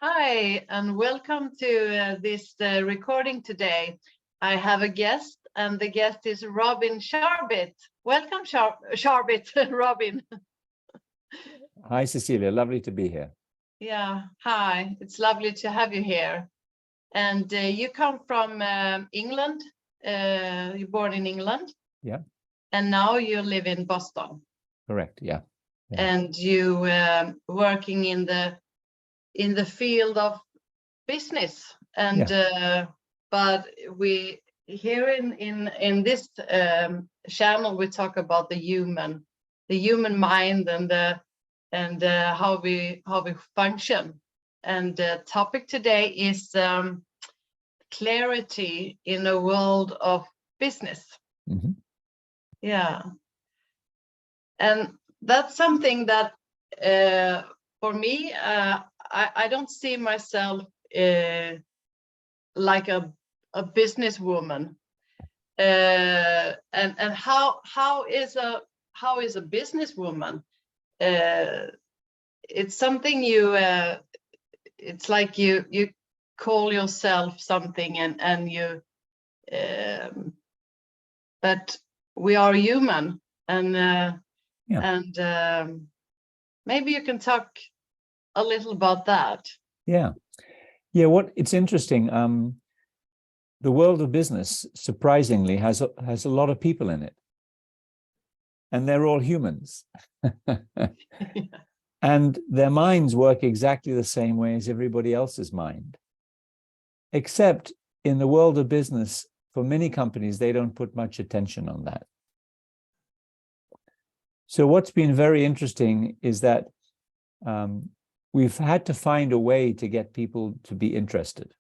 Hi, and welcome to this recording today. I have a guest, and the guest is Robin Charbit. Welcome, Charbit, Robin. Hi, Cecilia. Lovely to be here. Yeah, hi. It's lovely to have you here. And you come from England. You're born in England. Yeah. And now you live in Boston. Correct. Yeah. And you working in the field of business. And but we here in this channel we talk about the human mind and how we function. And the topic today is clarity in a world of business. Mm-hmm. Yeah, and that's something that for me I don't see myself like a businesswoman. And how is a businesswoman? It's something you it's like you call yourself something and you but we are human, and maybe you can talk a little about that. Yeah. It's interesting. The world of business, surprisingly, has a lot of people in it, and they're all humans. And their minds work exactly the same way as everybody else's mind. Except in the world of business, for many companies, they don't put much attention on that. So what's been very interesting is that we've had to find a way to get people to be interested.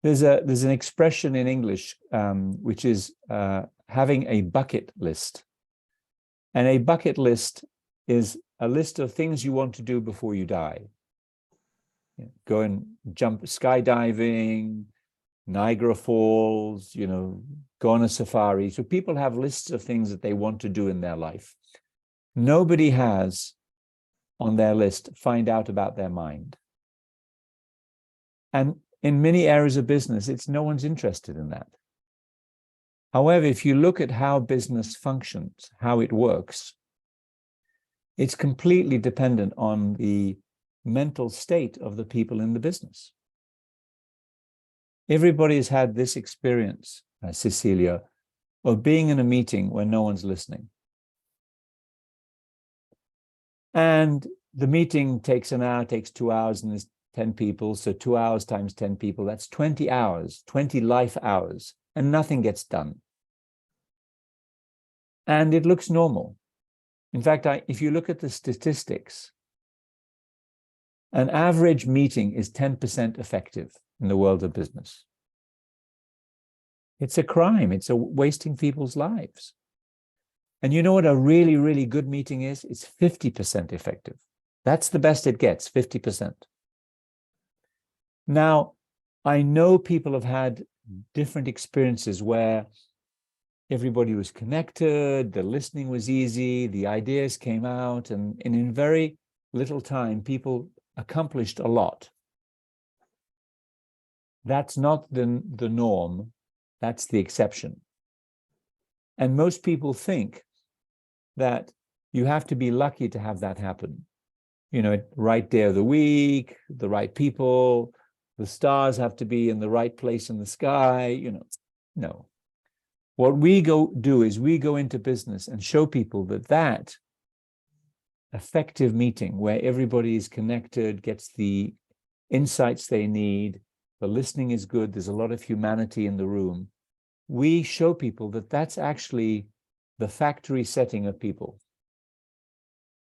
There's an expression in English which is having a bucket list. And a bucket list is a list of things you want to do before you die. Go and jump skydiving, Niagara Falls, go on a safari. So people have lists of things that they want to do in their life. Nobody has on their list, find out about their mind. And in many areas of business, no one's interested in that. However, if you look at how business functions, how it works, it's completely dependent on the mental state of the people in the business. Everybody has had this experience, Cecilia, of being in a meeting where no one's listening. And the meeting takes an hour, takes 2 hours, and there's 10 people. So 2 hours times 10 people, that's 20 hours, 20 life hours, and nothing gets done. And it looks normal. In fact, if you look at the statistics, an average meeting is 10% effective in the world of business. It's a crime. It's wasting people's lives. And you know what a really, really good meeting is? It's 50% effective. That's the best it gets, 50%. Now, I know people have had different experiences where everybody was connected, the listening was easy, the ideas came out, and in very little time, people accomplished a lot. That's not the norm, that's the exception. And most people think that you have to be lucky to have that happen. Right day of the week, the right people, the stars have to be in the right place in the sky, No. What we do is we go into business and show people that effective meeting where everybody is connected, gets the insights they need, the listening is good, there's a lot of humanity in the room. We show people that that's actually the factory setting of people.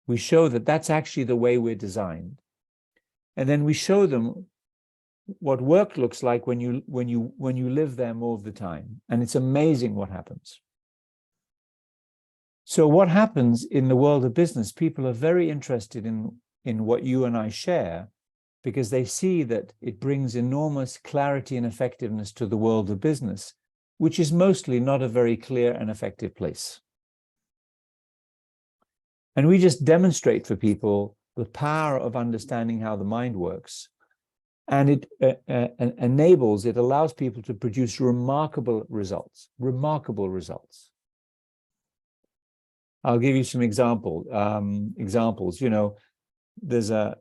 We show that that's actually the way we're designed. And then we show them what work looks like when you live there more of the time. And it's amazing what happens. So what happens in the world of business, people are very interested in what you and I share because they see that it brings enormous clarity and effectiveness to the world of business, which is mostly not a very clear and effective place. And we just demonstrate for people the power of understanding how the mind works. And it enables, it allows people to produce remarkable results, remarkable results. I'll give you some examples. You know, there's a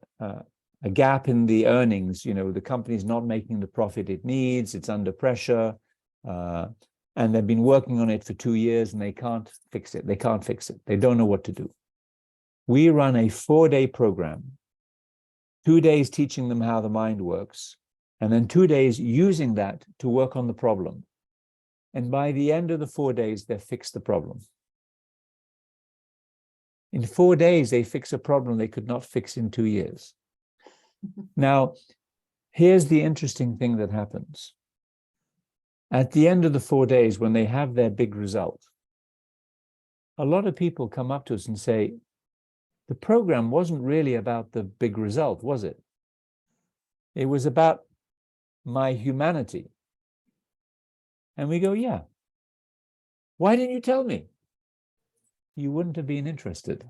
gap in the earnings. You know, the company's not making the profit it needs. It's under pressure, and they've been working on it for 2 years, and they can't fix it. They can't fix it. They don't know what to do. We run a 4-day program, 2 days teaching them how the mind works, and then 2 days using that to work on the problem. And by the end of the 4 days, they've fixed the problem. In 4 days, they fix a problem they could not fix in 2 years. Now, here's the interesting thing that happens. At the end of the 4 days, when they have their big result, a lot of people come up to us and say, the program wasn't really about the big result, was it? It was about my humanity. And we go, yeah. Why didn't you tell me? You wouldn't have been interested.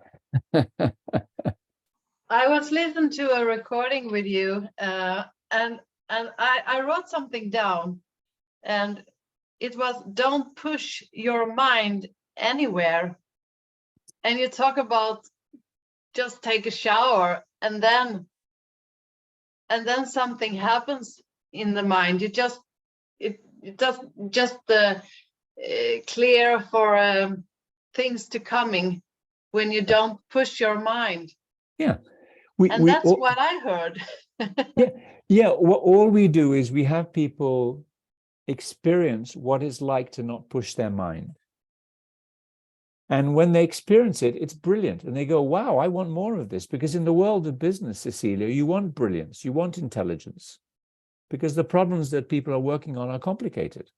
I was listening to a recording with you, and I wrote something down, and it was, don't push your mind anywhere. And you talk about just take a shower, and then something happens in the mind. You just clear for things to coming when you don't push your mind. Yeah. That's what I heard. Yeah. All we do is we have people experience what it's like to not push their mind. And when they experience it, it's brilliant. And they go, wow, I want more of this. Because in the world of business, Cecilia, you want brilliance, you want intelligence, because the problems that people are working on are complicated.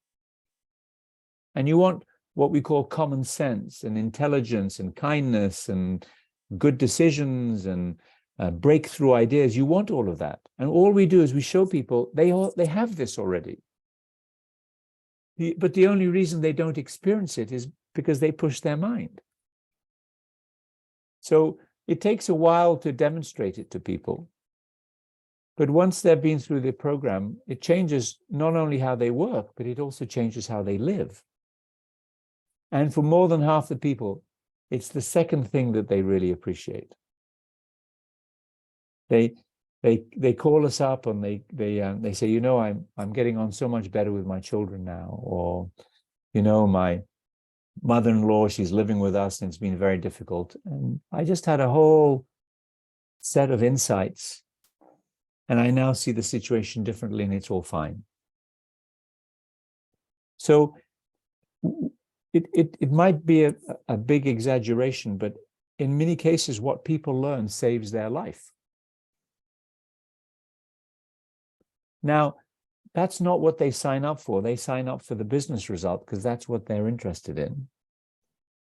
And you want what we call common sense and intelligence and kindness and good decisions and breakthrough ideas. You want all of that. And all we do is we show people they have this already. But the only reason they don't experience it is because they push their mind. So it takes a while to demonstrate it to people. But once they've been through the program, it changes not only how they work, but it also changes how they live. And for more than half the people, it's the second thing that they really appreciate. They call us up and they say, you know, I'm getting on so much better with my children now, or, you know, my mother-in-law, she's living with us and it's been very difficult. And I just had a whole set of insights, and I now see the situation differently, and it's all fine. So it might be a big exaggeration, but in many cases, what people learn saves their life. Now, that's not what they sign up for. They sign up for the business result because that's what they're interested in.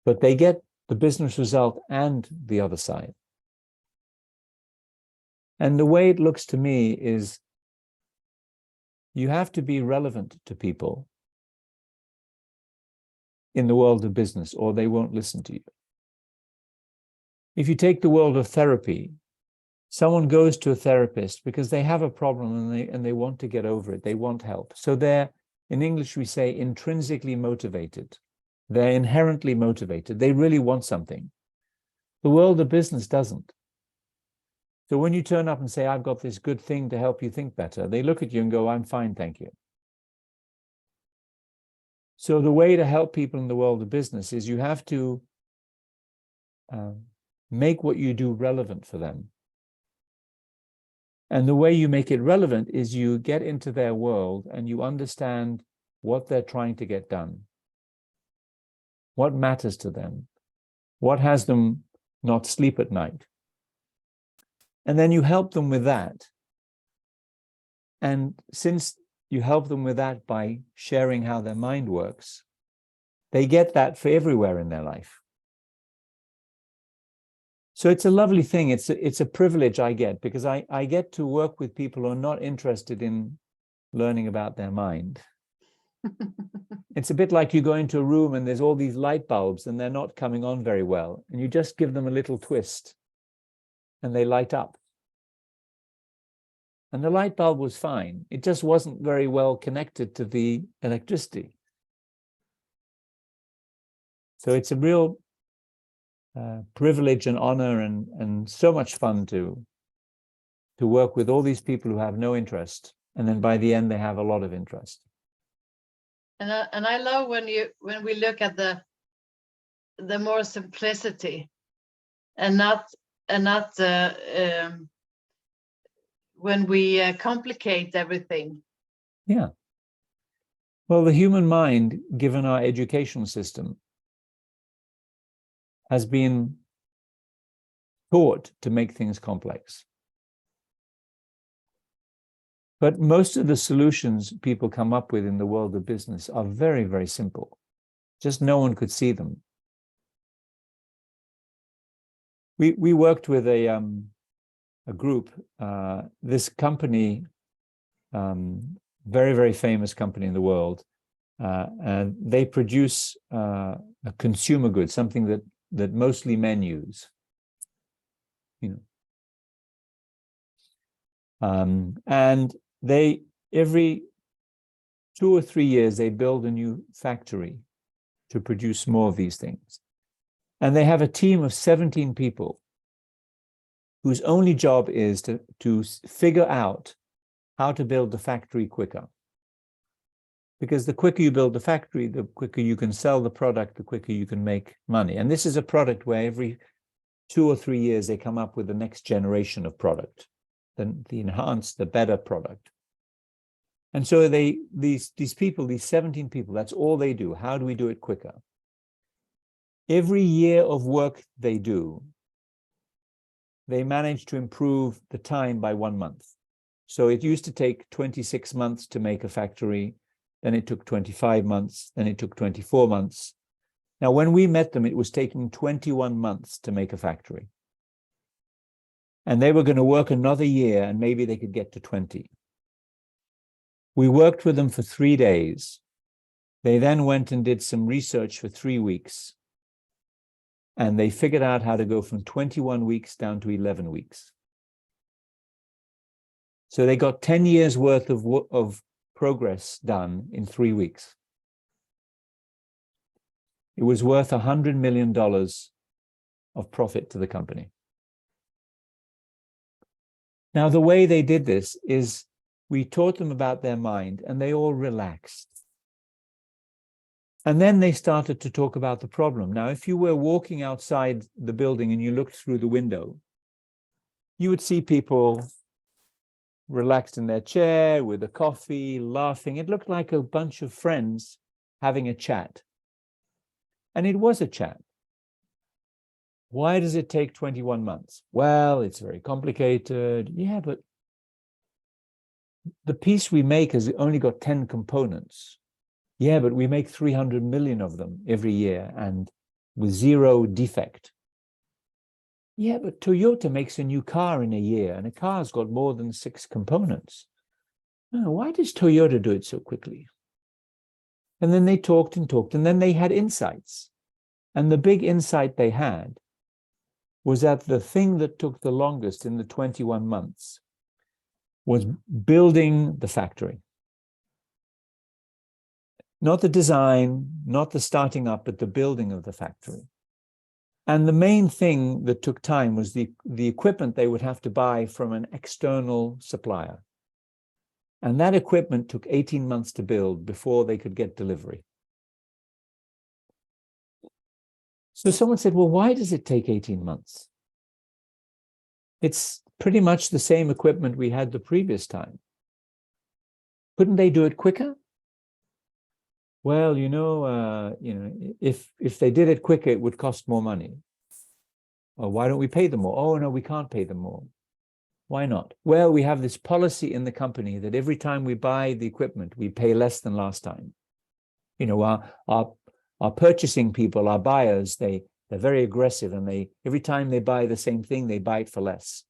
But they get the business result and the other side. And the way it looks to me is you have to be relevant to people in the world of business, or they won't listen to you. If you take the world of therapy, someone goes to a therapist because they have a problem and they want to get over it. They want help. So they're, in English, we say intrinsically motivated. They're inherently motivated. They really want something. The world of business doesn't. So when you turn up and say, I've got this good thing to help you think better, they look at you and go, I'm fine, thank you. So the way to help people in the world of business is you have to make what you do relevant for them. And the way you make it relevant is you get into their world and you understand what they're trying to get done, what matters to them, what has them not sleep at night. And then you help them with that. And since you help them with that by sharing how their mind works, they get that for everywhere in their life. So it's a lovely thing. It's a privilege I get, because I get to work with people who are not interested in learning about their mind. It's a bit like you go into a room and there's all these light bulbs and they're not coming on very well. And you just give them a little twist. and they light up. And the light bulb was fine. It just wasn't very well connected to the electricity. So it's a real privilege and honor and so much fun to work with all these people who have no interest. And then by the end, they have a lot of interest. And I love when we look at the more simplicity and not when we complicate everything. Yeah. Well, the human mind, given our educational system, has been taught to make things complex. But most of the solutions people come up with in the world of business are very, very simple. Just no one could see them. We worked with a group, this company, very, very famous company in the world, and they produce a consumer good, something that mostly men use, and they, every 2 or 3 years, they build a new factory to produce more of these things. And they have a team of 17 people whose only job is to figure out how to build the factory quicker. Because the quicker you build the factory, the quicker you can sell the product, the quicker you can make money. And this is a product where every 2 or 3 years, they come up with the next generation of product, the enhanced, the better product. And so these people, these 17 people, that's all they do. How do we do it quicker? Every year of work they do, they manage to improve the time by 1 month. So it used to take 26 months to make a factory. Then it took 25 months. Then it took 24 months. Now, when we met them, it was taking 21 months to make a factory. And they were going to work another year, and maybe they could get to 20. We worked with them for 3 days. They then went and did some research for 3 weeks. And they figured out how to go from 21 weeks down to 11 weeks. So they got 10 years worth of progress done in 3 weeks. It was worth $100 million of profit to the company. Now, the way they did this is we taught them about their mind, and they all relaxed. And then they started to talk about the problem. Now, if you were walking outside the building and you looked through the window, you would see people relaxed in their chair with a coffee, laughing. It looked like a bunch of friends having a chat. And it was a chat. Why does it take 21 months? Well, it's very complicated. Yeah, but the piece we make has only got 10 components. Yeah, but we make 300 million of them every year and with 0 defect. Yeah, but Toyota makes a new car in a year, and a car's got more than 6 components. Oh, why does Toyota do it so quickly? And then they talked and talked, and then they had insights. And the big insight they had was that the thing that took the longest in the 21 months was building the factory. Not the design, not the starting up, but the building of the factory. And the main thing that took time was the equipment they would have to buy from an external supplier. And that equipment took 18 months to build before they could get delivery. So someone said, well, why does it take 18 months? It's pretty much the same equipment we had the previous time. Couldn't they do it quicker? Well, if they did it quicker, it would cost more money. Or why don't we pay them more? Oh, no, we can't pay them more. Why not? Well, we have this policy in the company that every time we buy the equipment, we pay less than last time. Our purchasing people, our buyers, they're very aggressive, and every time they buy the same thing, they buy it for less.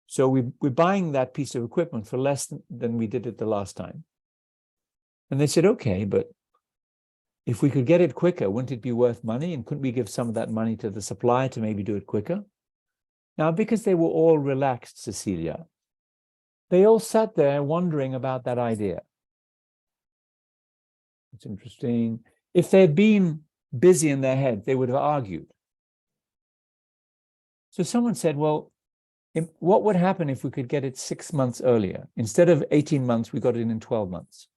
So we're buying that piece of equipment for less than we did it the last time. And they said, okay, but if we could get it quicker, wouldn't it be worth money? And couldn't we give some of that money to the supplier to maybe do it quicker? Now, because they were all relaxed, Cecilia, they all sat there wondering about that idea. It's interesting. If they'd been busy in their head, they would have argued. So someone said, well, what would happen if we could get it 6 months earlier? Instead of 18 months, we got it in 12 months.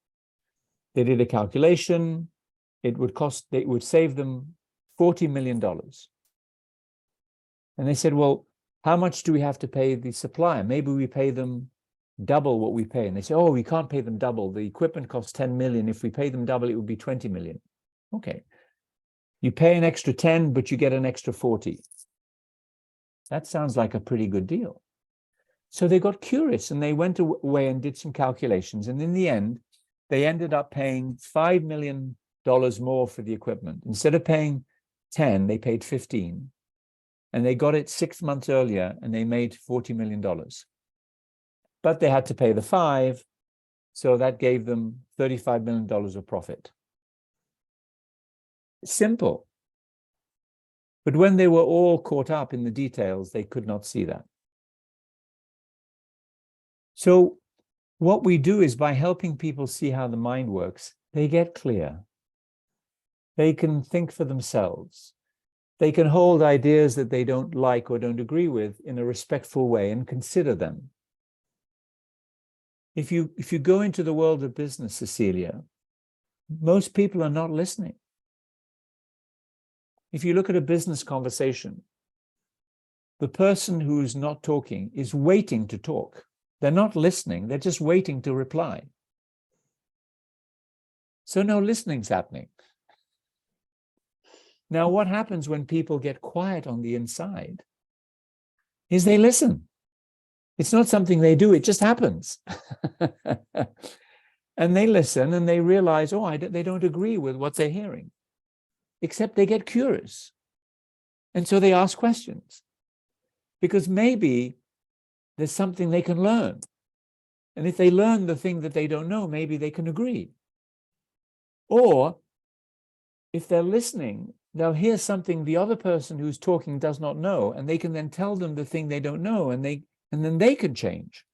They did a calculation. It would save them $40 million. And they said, well, how much do we have to pay the supplier? Maybe we pay them double what we pay. And they say, oh, we can't pay them double. The equipment costs 10 million. If we pay them double, it would be 20 million. Okay. You pay an extra 10, but you get an extra 40. That sounds like a pretty good deal. So they got curious and they went away and did some calculations. And in the end, they ended up paying $5 million more for the equipment. Instead of paying 10, they paid 15. And they got it 6 months earlier and they made $40 million. But they had to pay the 5, so that gave them $35 million of profit. Simple. But when they were all caught up in the details, they could not see that. So what we do is by helping people see how the mind works, they get clear. They can think for themselves. They can hold ideas that they don't like or don't agree with in a respectful way and consider them. If you go into the world of business, Cecilia, most people are not listening. If you look at a business conversation, the person who's not talking is waiting to talk. They're not listening, they're just waiting to reply. So no listening's happening. Now, what happens when people get quiet on the inside is they listen. It's not something they do, it just happens. And they listen and they realize, oh, they don't agree with what they're hearing, except they get curious. And so they ask questions because maybe there's something they can learn. And if they learn the thing that they don't know, maybe they can agree. Or if they're listening, they'll hear something the other person who's talking does not know, and they can then tell them the thing they don't know, and then they can change.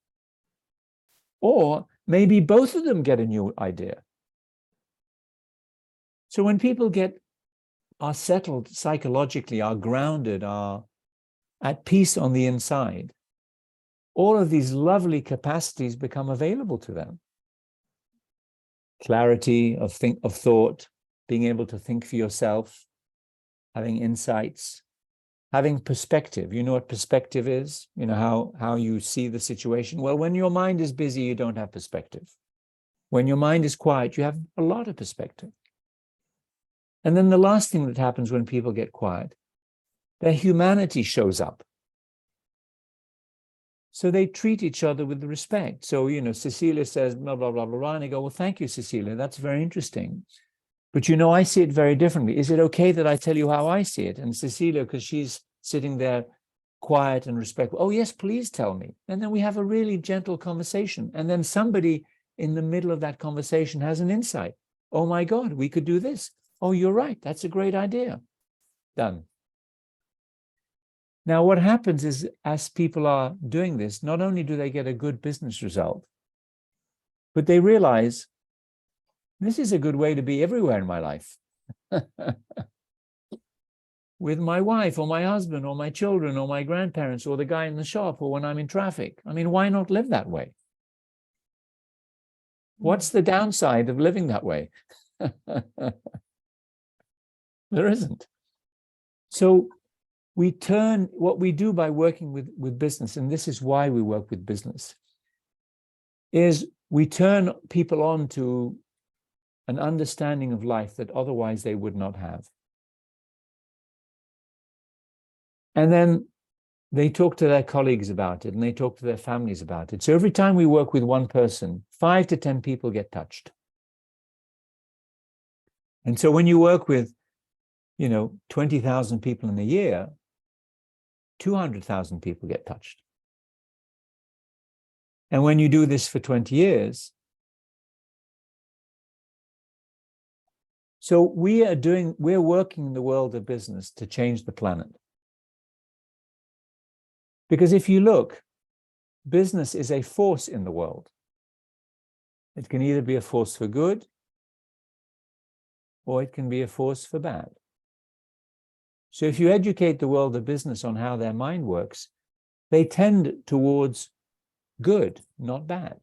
Or maybe both of them get a new idea. So when people are settled psychologically, are grounded, are at peace on the inside, all of these lovely capacities become available to them. Clarity of thought, being able to think for yourself, having insights, having perspective. You know what perspective is? You know how you see the situation? Well, when your mind is busy, you don't have perspective. When your mind is quiet, you have a lot of perspective. And then the last thing that happens when people get quiet, their humanity shows up. So they treat each other with respect. So, Cecilia says, blah, blah, blah, blah, blah. And I go, well, thank you, Cecilia. That's very interesting. But, I see it very differently. Is it okay that I tell you how I see it? And Cecilia, because she's sitting there quiet and respectful, oh, yes, please tell me. And then we have a really gentle conversation. And then somebody in the middle of that conversation has an insight. Oh, my God, we could do this. Oh, you're right. That's a great idea. Done. Now, what happens is, as people are doing this, not only do they get a good business result, but they realize this is a good way to be everywhere in my life. With my wife or my husband or my children or my grandparents or the guy in the shop or when I'm in traffic. I mean, why not live that way? What's the downside of living that way? There isn't. So what we do by working with business, and this is why we work with business, is we turn people on to an understanding of life that otherwise they would not have. And then they talk to their colleagues about it and they talk to their families about it. So every time we work with one person, 5 to 10 people get touched. And so when you work with, 20,000 people in a year, 200,000 people get touched. And when you do this for 20 years, so we're working in the world of business to change the planet. Because if you look, business is a force in the world. It can either be a force for good, or it can be a force for bad. So if you educate the world of business on how their mind works, they tend towards good, not bad.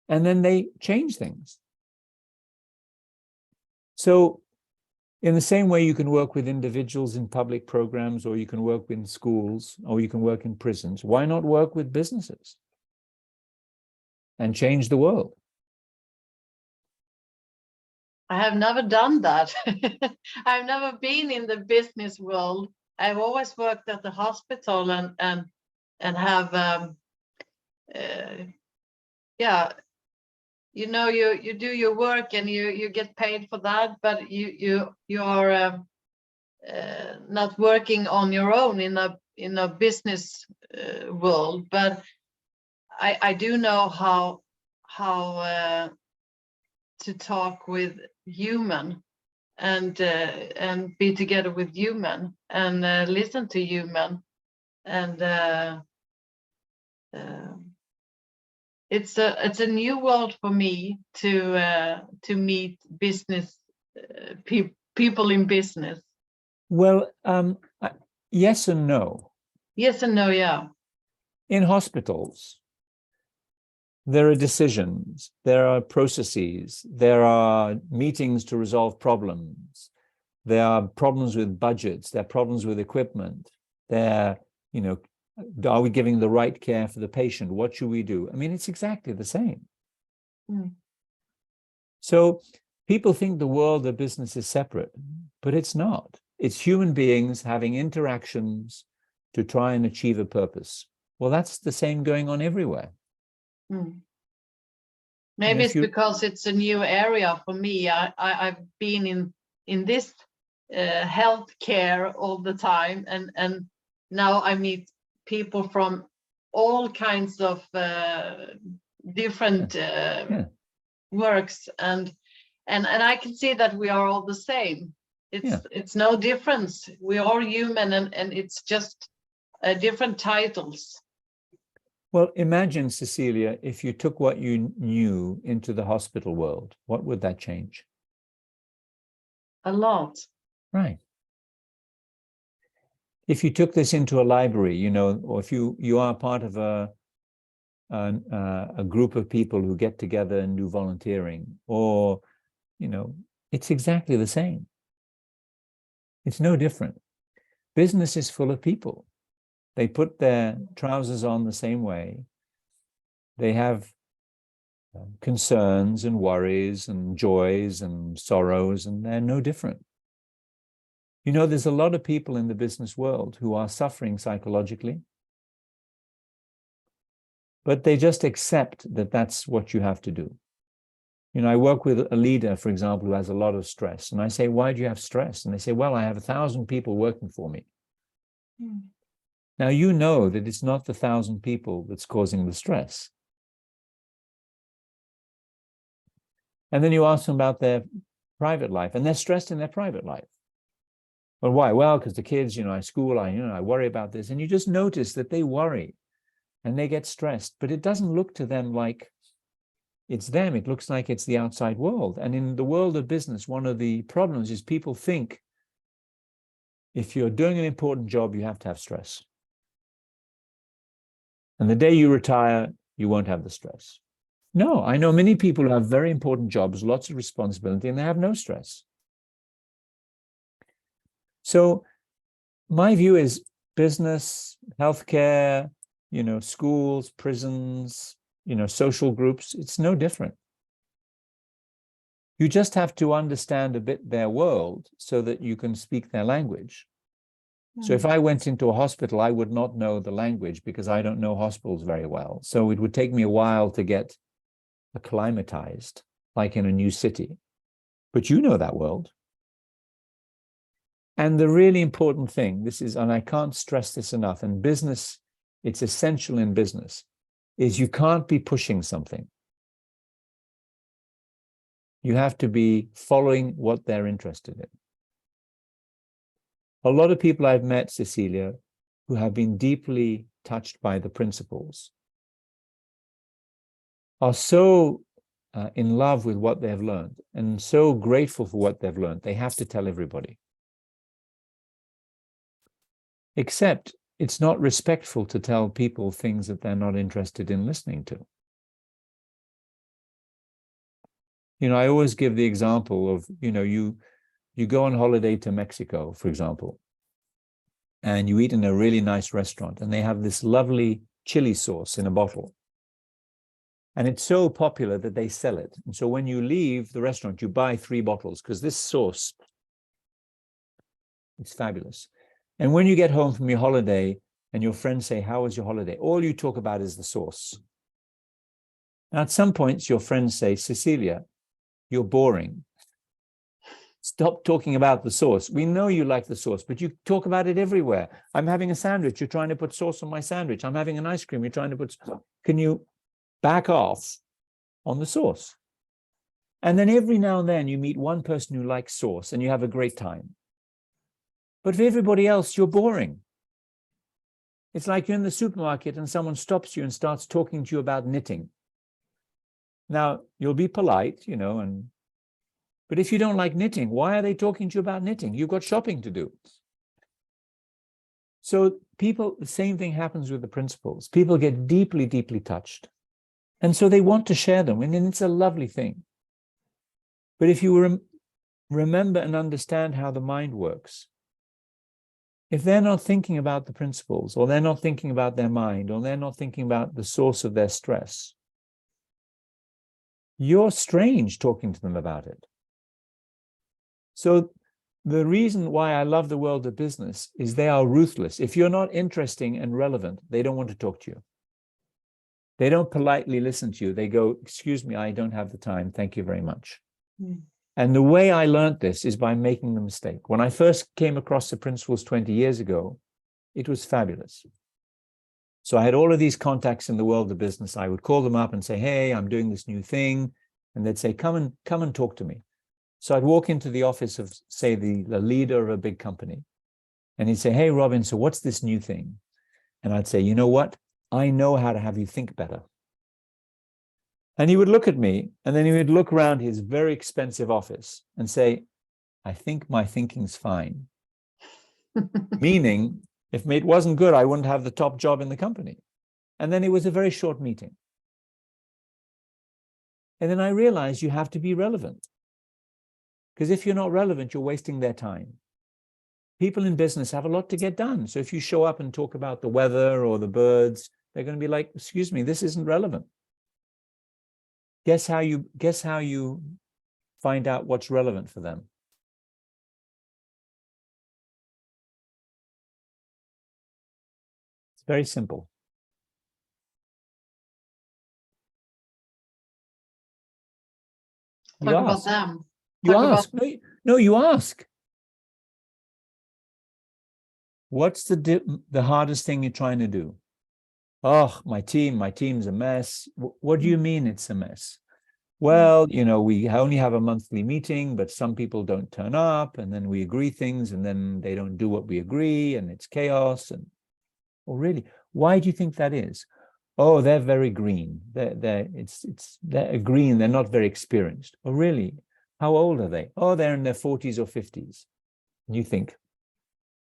And then they change things. So in the same way you can work with individuals in public programs, or you can work in schools, or you can work in prisons, why not work with businesses and change the world? I have never done that. I've never been in the business world. I've always worked at the hospital and have yeah, you know, you do your work and you get paid for that, but you are not working on your own in a business world. But I do know how to talk with human and be together with human and listen to human, and it's a new world for me to meet business people in business. Well, yes and no. Yes and no, yeah. In hospitals, there are decisions, there are processes, there are meetings to resolve problems, there are problems with budgets, there are problems with equipment, there, you know, are we giving the right care for the patient? What should we do? I mean, it's exactly the same. Mm. So people think the world of business is separate, but it's not. It's human beings having interactions to try and achieve a purpose. Well, that's the same going on everywhere. Mm. Maybe it's because it's a new area for me. I've been in this healthcare all the time, and now I meet people from all kinds of different works, and I can see that we are all the same. It's no difference. We are human, and it's just different titles. Well, imagine, Cecilia, if you took what you knew into the hospital world, what would that change? A lot. Right. If you took this into a library, you know, or if you are part of a group of people who get together and do volunteering, or, you know, it's exactly the same. It's no different. Business is full of people. They put their trousers on the same way. They have concerns and worries and joys and sorrows, and they're no different. You know, there's a lot of people in the business world who are suffering psychologically, but they just accept that that's what you have to do. You know, I work with a leader, for example, who has a lot of stress, and I say, why do you have stress? And they say, well, I have 1,000 people working for me. Mm. Now, you know that it's not the 1,000 people that's causing the stress. And then you ask them about their private life, and they're stressed in their private life. Well, why? Well, because the kids, you know, at school, I worry about this. And you just notice that they worry and they get stressed, but it doesn't look to them like it's them. It looks like it's the outside world. And in the world of business, one of the problems is people think if you're doing an important job, you have to have stress. And the day you retire, you won't have the stress. No, I know many people who have very important jobs, lots of responsibility, and they have no stress. So my view is business, healthcare, you know, schools, prisons, you know, social groups, it's no different. You just have to understand a bit their world so that you can speak their language. So if I went into a hospital, I would not know the language because I don't know hospitals very well. So it would take me a while to get acclimatized, like in a new city. But you know that world. And the really important thing, this is, and I can't stress this enough, in business, it's essential in business, is you can't be pushing something. You have to be following what they're interested in. A lot of people I've met, Cecilia, who have been deeply touched by the principles are so in love with what they've learned and so grateful for what they've learned, they have to tell everybody. Except it's not respectful to tell people things that they're not interested in listening to. You know, I always give the example of, you know, you go on holiday to Mexico, for example, and you eat in a really nice restaurant, and they have this lovely chili sauce in a bottle. And it's so popular that they sell it. And so when you leave the restaurant, you buy 3 bottles because this sauce, it's fabulous. And when you get home from your holiday and your friends say, how was your holiday? All you talk about is the sauce. Now, at some points, your friends say, Cecilia, you're boring. Stop talking about the sauce. We know you like the sauce, but you talk about it everywhere. I'm having a sandwich. You're trying to put sauce on my sandwich. I'm having an ice cream. You're trying to put... Can you back off on the sauce? And then every now and then you meet one person who likes sauce and you have a great time. But for everybody else, you're boring. It's like you're in the supermarket and someone stops you and starts talking to you about knitting. Now, you'll be polite, you know, but if you don't like knitting, why are they talking to you about knitting? You've got shopping to do. So people, the same thing happens with the principles. People get deeply, deeply touched. And so they want to share them, and it's a lovely thing. But if you remember and understand how the mind works, if they're not thinking about the principles, or they're not thinking about their mind, or they're not thinking about the source of their stress, you're strange talking to them about it. So the reason why I love the world of business is they are ruthless. If you're not interesting and relevant, they don't want to talk to you. They don't politely listen to you. They go, excuse me, I don't have the time. Thank you very much. Mm. And the way I learned this is by making the mistake. When I first came across the principles 20 years ago, it was fabulous. So I had all of these contacts in the world of business. I would call them up and say, hey, I'm doing this new thing. And they'd say, come and talk to me. So I'd walk into the office of, say, the leader of a big company. And he'd say, hey, Robin, so what's this new thing? And I'd say, you know what? I know how to have you think better. And he would look at me, and then he would look around his very expensive office and say, I think my thinking's fine. Meaning, if it wasn't good, I wouldn't have the top job in the company. And then it was a very short meeting. And then I realized you have to be relevant. Because if you're not relevant, you're wasting their time. People in business have a lot to get done. So if you show up and talk about the weather or the birds, they're going to be like, excuse me, this isn't relevant. Guess how you find out what's relevant for them? It's very simple. Talk about them. You ask. No, you ask. What's the hardest thing you're trying to do? Oh, my team's a mess. What do you mean it's a mess? Well, you know, we only have a monthly meeting, but some people don't turn up, and then we agree things, and then they don't do what we agree, and it's chaos. And oh, really? Why do you think that is? Oh, they're very green. They're green. They're not very experienced. Oh, really? How old are they? Oh, they're in their 40s or 50s. And you think,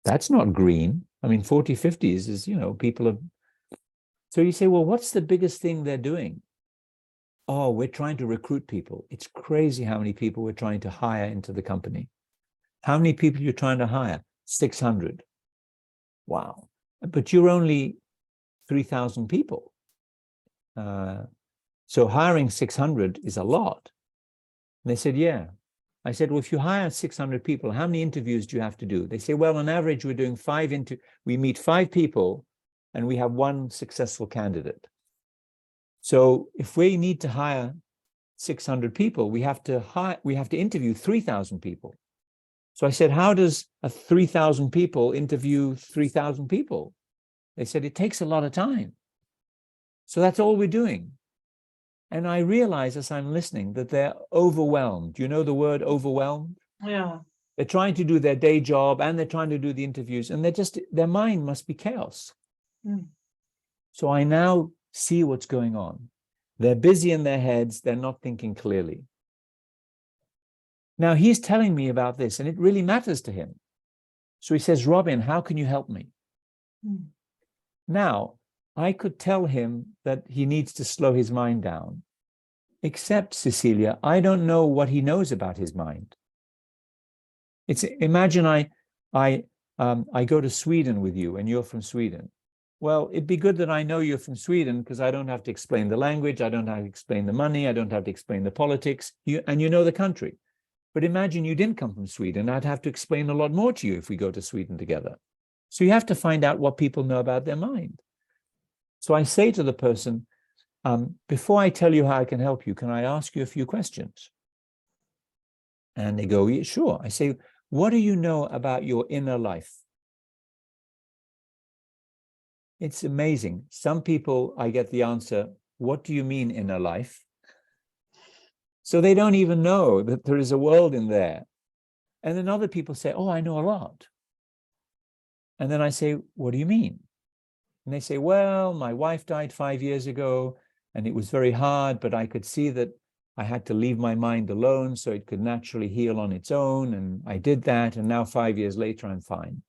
that's not green. I mean, 40, 50s is, you know, people have. So you say, well, what's the biggest thing they're doing? Oh, we're trying to recruit people. It's crazy how many people we're trying to hire into the company. How many people you're trying to hire? 600. Wow. But you're only 3,000 people. So hiring 600 is a lot. And they said, yeah. I said, well, if you hire 600 people, how many interviews do you have to do? They say, well, on average, we're doing we meet 5 people and we have 1 successful candidate. So if we need to hire 600 people, we have to interview 3,000 people. So I said, how does 3,000 people interview 3,000 people? They said, it takes a lot of time. So that's all we're doing. And I realize as I'm listening that they're overwhelmed. You know the word overwhelmed? Yeah. They're trying to do their day job and they're trying to do the interviews, and their mind must be chaos. Mm. So I now see what's going on. They're busy in their heads. They're not thinking clearly. Now he's telling me about this and it really matters to him. So he says, Robin, how can you help me? Mm. Now, I could tell him that he needs to slow his mind down, except, Cecilia, I don't know what he knows about his mind. Imagine I go to Sweden with you and you're from Sweden. Well, it'd be good that I know you're from Sweden because I don't have to explain the language, I don't have to explain the money, I don't have to explain the politics, and you know the country. But imagine you didn't come from Sweden, I'd have to explain a lot more to you if we go to Sweden together. So you have to find out what people know about their mind. So I say to the person, before I tell you how I can help you, can I ask you a few questions? And they go, yeah, sure. I say, what do you know about your inner life? It's amazing. Some people, I get the answer, what do you mean inner life? So they don't even know that there is a world in there. And then other people say, oh, I know a lot. And then I say, what do you mean? And they say, well, my wife died 5 years ago and it was very hard, but I could see that I had to leave my mind alone so it could naturally heal on its own. And I did that. And now 5 years later, I'm fine.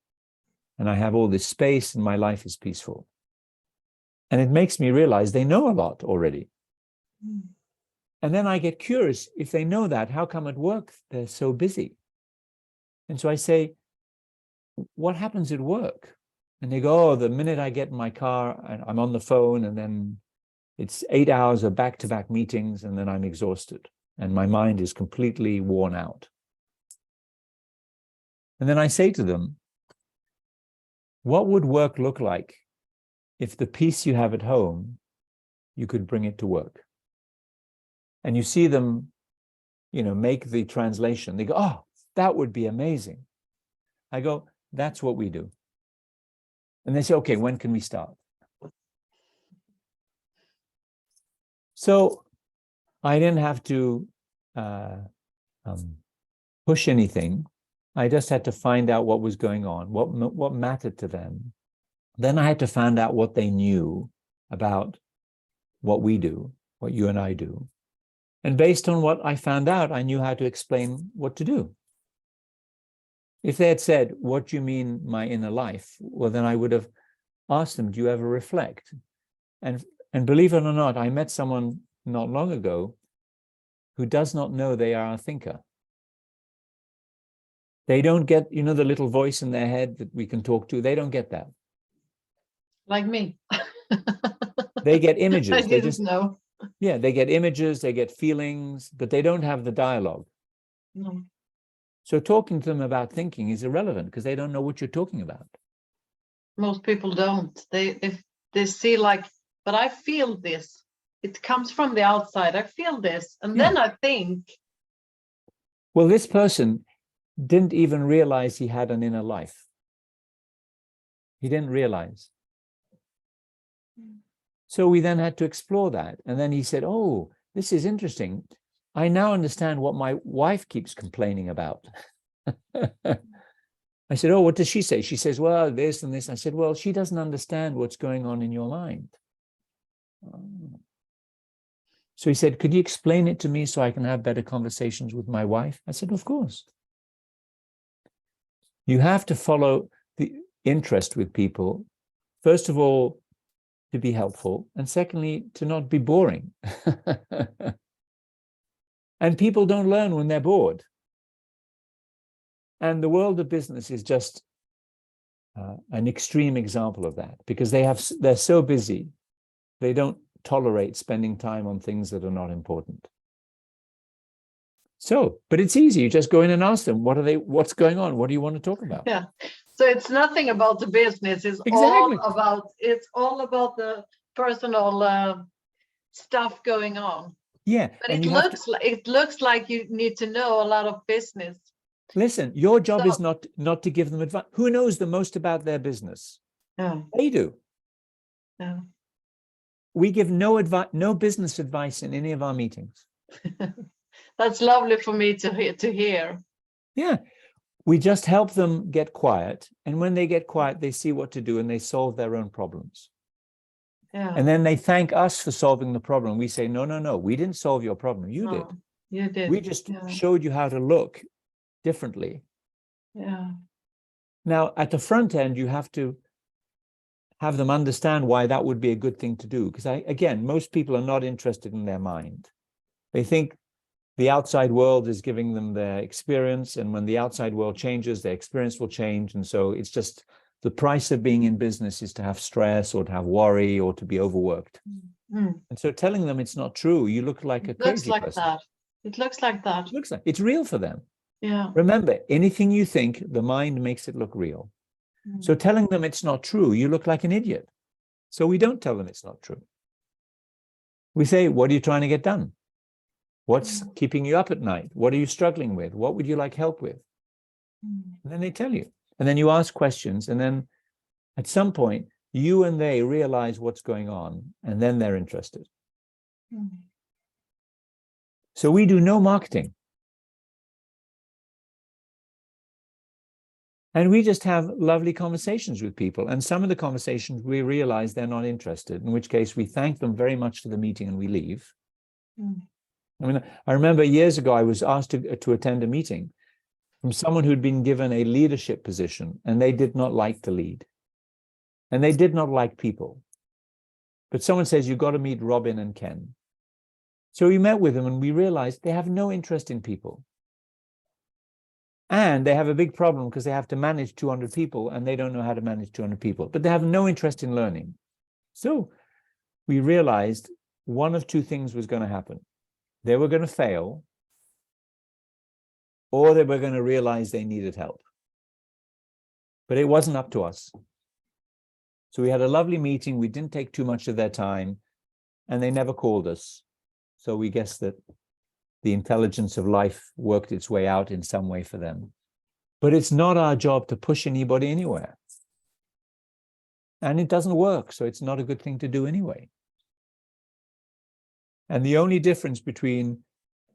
And I have all this space and my life is peaceful. And it makes me realize they know a lot already. Mm. And then I get curious, if they know that, how come at work they're so busy? And so I say, what happens at work? And they go, oh, the minute I get in my car, I'm on the phone, and then it's 8 hours of back-to-back meetings, and then I'm exhausted, and my mind is completely worn out. And then I say to them, what would work look like if the peace you have at home, you could bring it to work? And you see them, make the translation. They go, oh, that would be amazing. I go, that's what we do. And they say, okay, when can we start? So I didn't have to push anything. I just had to find out what was going on, what mattered to them. Then I had to find out what they knew about what we do, what you and I do. And based on what I found out, I knew how to explain what to do. If they had said, what do you mean my inner life? Well, then I would have asked them, do you ever reflect? And believe it or not, I met someone not long ago who does not know they are a thinker. They don't get, the little voice in their head that we can talk to. They don't get that. Like me. They get images. I didn't know. Yeah, they get images, they get feelings, but they don't have the dialogue. No. So talking to them about thinking is irrelevant because they don't know what you're talking about. Most people don't. They see like, but I feel this. It comes from the outside. I feel this. And then I think. Well, this person didn't even realize he had an inner life. He didn't realize. So we then had to explore that. And then he said, oh, this is interesting. I now understand what my wife keeps complaining about. I said, oh, what does she say? She says, well, this and this. I said, well, she doesn't understand what's going on in your mind. So he said, could you explain it to me so I can have better conversations with my wife? I said, of course. You have to follow the interest with people. First of all, to be helpful. And secondly, to not be boring. And people don't learn when they're bored. And the world of business is just an extreme example of that because they're so busy, they don't tolerate spending time on things that are not important. So, but it's easy. You just go in and ask them, what's going on? What do you want to talk about? Yeah. So it's nothing about the business. It's exactly. all about the personal stuff going on. Yeah. But it looks like you need to know a lot of business. Listen, your job is not to give them advice. Who knows the most about their business? Yeah. They do. Yeah. We give no business advice in any of our meetings. That's lovely for me to hear. Yeah. we just help them get quiet. And when they get quiet, they see what to do and they solve their own problems. Yeah. And then they thank us for solving the problem. We say, no, no, no, we didn't solve your problem. You did. You did. We just showed you how to look differently. Yeah. Now, at the front end, you have to have them understand why that would be a good thing to do. Because again, most people are not interested in their mind. They think the outside world is giving them their experience. And when the outside world changes, their experience will change. And so it's just the price of being in business is to have stress or to have worry or to be overworked. And so telling them it's not true, you look like a crazy person. It looks like that. It looks like it's real for them. Yeah. Remember, anything you think, the mind makes it look real. So telling them it's not true, you look like an idiot. So we don't tell them it's not true. We say, what are you trying to get done? What's keeping you up at night? What are you struggling with? What would you like help with? And then they tell you. And then you ask questions. And then at some point, you and they realize what's going on. And then they're interested. So we do no marketing. And we just have lovely conversations with people. And some of the conversations, we realize they're not interested, in which case we thank them very much for the meeting and we leave. I mean, I remember years ago, I was asked to attend a meeting from someone who'd been given a leadership position, and they did not like to lead. And they did not like people. But someone says, you've got to meet Robin and Kenn. So we met with them and we realized they have no interest in people. And they have a big problem because they have to manage 200 people and they don't know how to manage 200 people, but they have no interest in learning. So we realized one of two things was going to happen. They were going to fail, or they were going to realize they needed help. But it wasn't up to us. So we had a lovely meeting. We didn't take too much of their time, and they never called us. So we guess that the intelligence of life worked its way out in some way for them. But it's not our job to push anybody anywhere. And it doesn't work, so it's not a good thing to do anyway. And the only difference between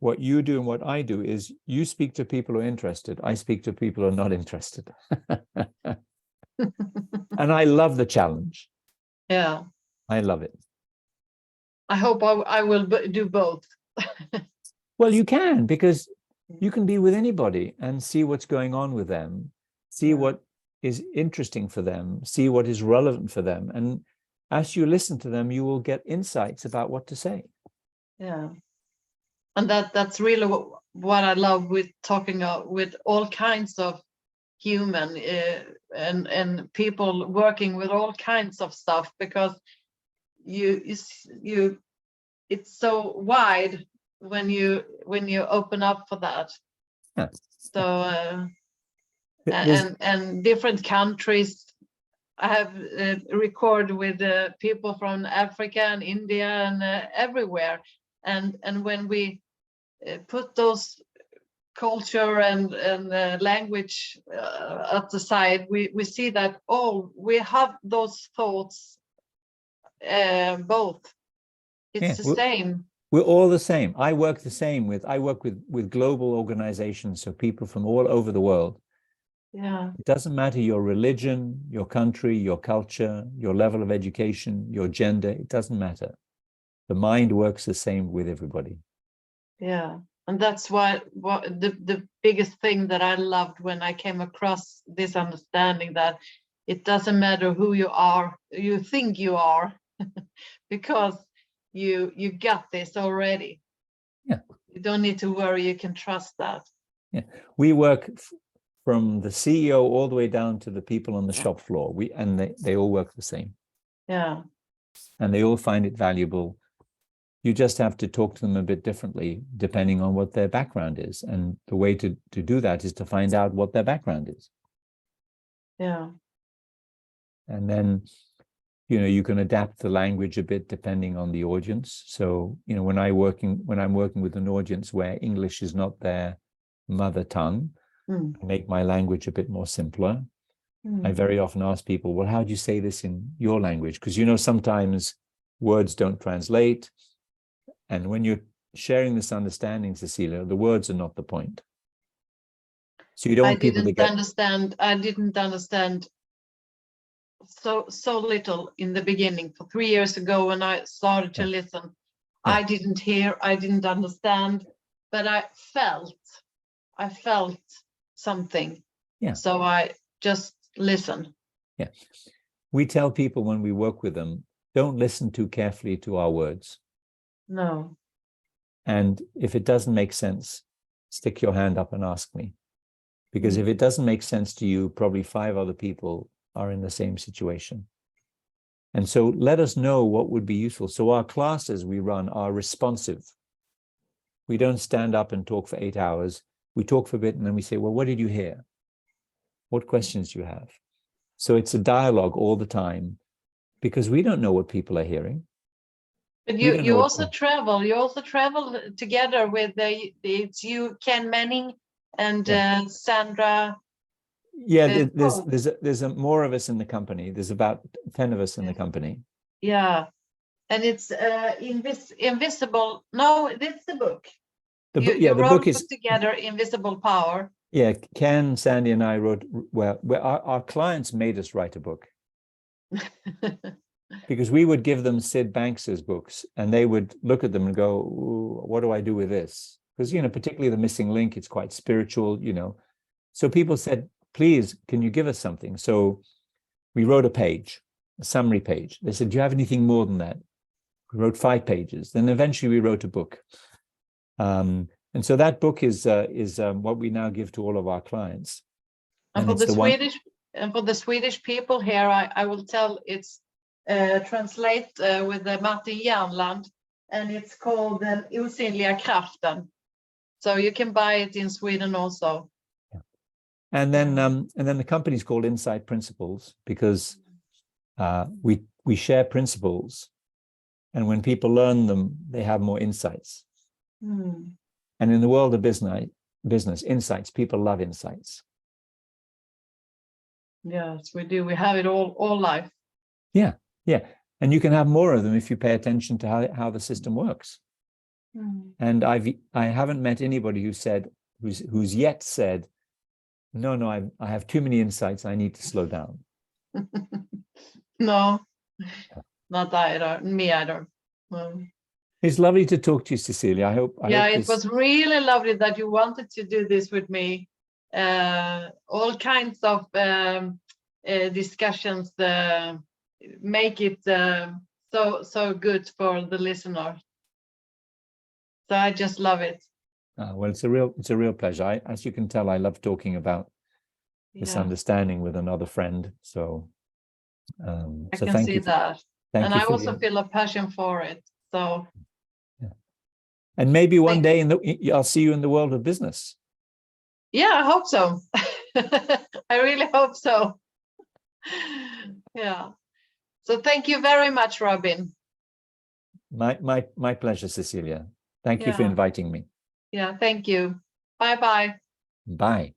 what you do and what I do is you speak to people who are interested. I speak to people who are not interested. And I love the challenge. Yeah. I love it. I hope I will do both. Well, you can, because you can be with anybody and see what's going on with them, see what is interesting for them, see what is relevant for them. And as you listen to them, you will get insights about what to say. Yeah. And that's really what I love with talking with all kinds of human and people working with all kinds of stuff, because you it's so wide when you open up for that. Yeah. So and different countries. I have recorded with people from Africa and India and everywhere, and when we put those culture and language at the side, we see that we have those thoughts both. It's the same. We're all the same. I work with global organizations, so people from all over the world. Yeah. It doesn't matter your religion, your country, your culture, your level of education, your gender. It doesn't matter. The mind works the same with everybody. Yeah. And that's why the biggest thing that I loved when I came across this understanding that it doesn't matter who you are, you think you are, because you got this already. Yeah. You don't need to worry. You can trust that. Yeah. We work from the CEO all the way down to the people on the shop floor. They all work the same. Yeah. And they all find it valuable. You just have to talk to them a bit differently depending on what their background is. And the way to do that is to find out what their background is. Yeah. And then, you can adapt the language a bit depending on the audience. So, when I'm working with an audience where English is not their mother tongue, I make my language a bit more simpler. I very often ask people, well, how do you say this in your language? Because, sometimes words don't translate. And when you're sharing this understanding, Cecilia, the words are not the point. So you don't I want people to didn't get, understand. I didn't understand so little in the beginning. For 3 years ago, when I started to listen, Yeah. I didn't hear, I didn't understand, but I felt something. Yeah. So I just listen. yeah. We tell people when we work with them, don't listen too carefully to our words. No. And if it doesn't make sense, stick your hand up and ask me. Because if it doesn't make sense to you, probably 5 other people are in the same situation. And so let us know what would be useful. So our classes we run are responsive. We don't stand up and talk for 8 hours. We talk for a bit and then we say, well, what did you hear? What questions do you have? So it's a dialogue all the time because we don't know what people are hearing. But We don't know you what also travel. You also travel together with it's you, Kenn and Sandra. Yeah, Kvot. there's more of us in the company. There's about 10 of us in the company. Yeah, and it's invisible. No, it's the book. The book, You the wrote book a is book together, Invisible Power. yeah. Kenn, Sandy, and I wrote. Well, our clients made us write a book because we would give them Sid Banks's books, and they would look at them and go, "What do I do with this?" Because particularly the missing link, it's quite spiritual, So people said, "Please, can you give us something?" So we wrote a page, a summary page. They said, "Do you have anything more than that?" We wrote 5 pages. Then eventually we wrote a book. And so that book is what we now give to all of our clients. And for the Swedish people here, I will tell it's translate with the Martin Järnland, and it's called Den osynliga kraften. So you can buy it in Sweden also. And then the company's called Insight Principles because we share principles, and when people learn them, they have more insights. And in the world of business insights, people love insights. Yes, we do. We have it all life. Yeah. And you can have more of them if you pay attention to how the system works. And I haven't met anybody who's yet said, no, I have too many insights. I need to slow down. No, not either. Me either. It's lovely to talk to you, Cecilia. I hope it was really lovely that you wanted to do this with me. All kinds of discussions make it so good for the listener. So I just love it. Well, it's a real pleasure. As you can tell, I love talking about this understanding with another friend. So I can see that. Thank you. I also feel a passion for it. So. And maybe one day I'll see you in the world of business. Yeah, I hope so. I really hope so. Yeah. So thank you very much, Robin. My pleasure, Cecilia. Thank you for inviting me. Yeah, thank you. Bye-bye. Bye.